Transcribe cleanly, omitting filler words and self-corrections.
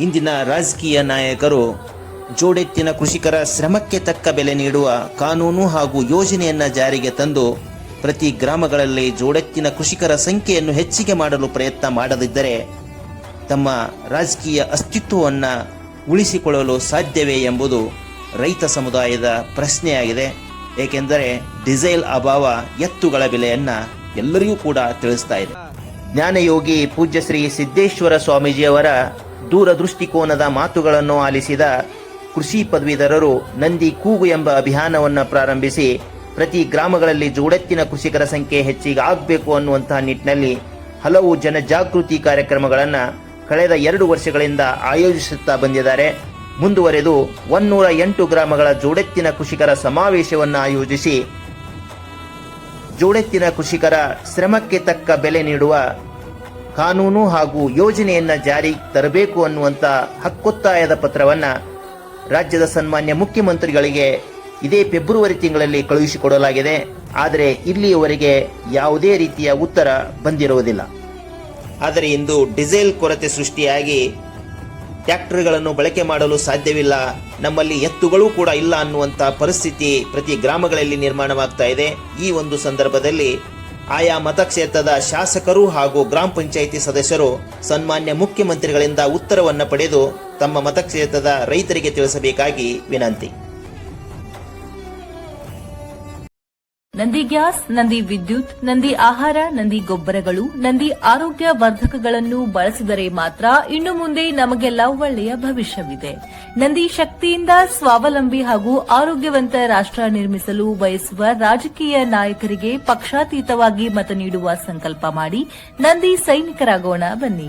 ಇಂದಿನ ರಾಜಕೀಯ ನಾಯಕರು ಜೋಡೆತ್ತಿನ ಕೃಷಿಕರ ಶ್ರಮಕ್ಕೆ ತಕ್ಕ ಬೆಲೆ ನೀಡುವ ಕಾನೂನು ಹಾಗೂ ಯೋಜನೆಯನ್ನು ಜಾರಿಗೆ ತಂದು ಪ್ರತಿ ಗ್ರಾಮಗಳಲ್ಲಿ ಜೋಡೆತ್ತಿನ ಕೃಷಿಕರ ಸಂಖ್ಯೆಯನ್ನು ಹೆಚ್ಚಿಗೆ ಮಾಡಲು ಪ್ರಯತ್ನ ಮಾಡದಿದ್ದರೆ ತಮ್ಮ ರಾಜಕೀಯ ಅಸ್ತಿತ್ವವನ್ನು ಉಳಿಸಿಕೊಳ್ಳಲು ಸಾಧ್ಯವೇ ಎಂಬುದು ರೈತ ಸಮುದಾಯದ ಪ್ರಶ್ನೆಯಾಗಿದೆ. ಏಕೆಂದರೆ ಡೀಸೆಲ್ ಅಭಾವ ಎತ್ತುಗಳ ಬೆಲೆಯನ್ನು ಎಲ್ಲರಿಗೂ ಕೂಡ ತಿಳಿಸ್ತಾ ಇದೆ. ಜ್ಞಾನಯೋಗಿ ಪೂಜ್ಯ ಶ್ರೀ ಸಿದ್ದೇಶ್ವರ ಸ್ವಾಮೀಜಿಯವರ ದೂರದೃಷ್ಟಿಕೋನದ ಮಾತುಗಳನ್ನು ಆಲಿಸಿದ ಕೃಷಿ ಪದವೀಧರರು ನಂದಿ ಕೂಗು ಎಂಬ ಅಭಿಯಾನವನ್ನು ಪ್ರಾರಂಭಿಸಿ ಪ್ರತಿ ಗ್ರಾಮಗಳಲ್ಲಿ ಜೋಡೆತ್ತಿನ ಕೃಷಿಕರ ಸಂಖ್ಯೆ ಹೆಚ್ಚಿಗೆ ಆಗಬೇಕು ಅನ್ನುವಂತಹ ನಿಟ್ಟಿನಲ್ಲಿ ಹಲವು ಜನಜಾಗೃತಿ ಕಾರ್ಯಕ್ರಮಗಳನ್ನು ಕಳೆದ 2 ವರ್ಷಗಳಿಂದ ಆಯೋಜಿಸುತ್ತಾ ಬಂದಿದ್ದಾರೆ. ಮುಂದುವರೆದು 108 ಗ್ರಾಮಗಳ ಜೋಡೆತ್ತಿನ ಕೃಷಿಕರ ಸಮಾವೇಶವನ್ನು ಆಯೋಜಿಸಿ ಜೋಡೆತ್ತಿನ ಕೃಷಿಕರ ಶ್ರಮಕ್ಕೆ ತಕ್ಕ ಬೆಲೆ ನೀಡುವ ಕಾನೂನು ಹಾಗೂ ಯೋಜನೆಯನ್ನು ಜಾರಿ ತರಬೇಕು ಅನ್ನುವಂಥ ಹಕ್ಕೊತ್ತಾಯದ ಪತ್ರವನ್ನು ರಾಜ್ಯದ ಸನ್ಮಾನ್ಯ ಮುಖ್ಯಮಂತ್ರಿಗಳಿಗೆ ಇದೇ ಫೆಬ್ರವರಿ ತಿಂಗಳಲ್ಲಿ ಕಳುಹಿಸಿಕೊಡಲಾಗಿದೆ. ಆದರೆ ಇಲ್ಲಿಯವರೆಗೆ ಯಾವುದೇ ರೀತಿಯ ಉತ್ತರ ಬಂದಿರುವುದಿಲ್ಲ. ಆದರೆ ಇಂದು ಡೀಸೆಲ್ ಕೊರತೆ ಸೃಷ್ಟಿಯಾಗಿ ಟ್ರ್ಯಾಕ್ಟರ್ಗಳನ್ನು ಬಳಕೆ ಮಾಡಲು ಸಾಧ್ಯವಿಲ್ಲ, ನಮ್ಮಲ್ಲಿ ಎತ್ತುಗಳು ಕೂಡ ಇಲ್ಲ ಅನ್ನುವಂಥ ಪರಿಸ್ಥಿತಿ ಪ್ರತಿ ಗ್ರಾಮಗಳಲ್ಲಿ ನಿರ್ಮಾಣವಾಗ್ತಾ ಇದೆ. ಈ ಒಂದು ಸಂದರ್ಭದಲ್ಲಿ ಆಯಾ ಮತಕ್ಷೇತ್ರದ ಶಾಸಕರು ಹಾಗೂ ಗ್ರಾಮ ಪಂಚಾಯಿತಿ ಸದಸ್ಯರು ಸನ್ಮಾನ್ಯ ಮುಖ್ಯಮಂತ್ರಿಗಳಿಂದ ಉತ್ತರವನ್ನು ಪಡೆದು ತಮ್ಮ ಮತಕ್ಷೇತ್ರದ ರೈತರಿಗೆ ತಿಳಿಸಬೇಕಾಗಿ ವಿನಂತಿ. ನಂದಿ ಗ್ಯಾಸ್, ನಂದಿ ವಿದ್ಯುತ್, ನಂದಿ ಆಹಾರ, ನಂದಿ ಗೊಬ್ಬರಗಳು, ನಂದಿ ಆರೋಗ್ಯ ವರ್ಧಕಗಳನ್ನು ಬಳಸಿದರೆ ಮಾತ್ರ ಇನ್ನು ಮುಂದೆ ನಮಗೆಲ್ಲ ಒಳ್ಳೆಯ ಭವಿಷ್ಯವಿದೆ. ನಂದಿ ಶಕ್ತಿಯಿಂದ ಸ್ವಾವಲಂಬಿ ಹಾಗೂ ಆರೋಗ್ಯವಂತ ರಾಷ್ಟ್ರ ನಿರ್ಮಿಸಲು ಬಯಸುವ ರಾಜಕೀಯ ನಾಯಕರಿಗೆ ಪಕ್ಷಾತೀತವಾಗಿ ಮತ ನೀಡುವ ಸಂಕಲ್ಪ ಮಾಡಿ ನಂದಿ ಸೈನಿಕರಾಗೋಣ ಬನ್ನಿ.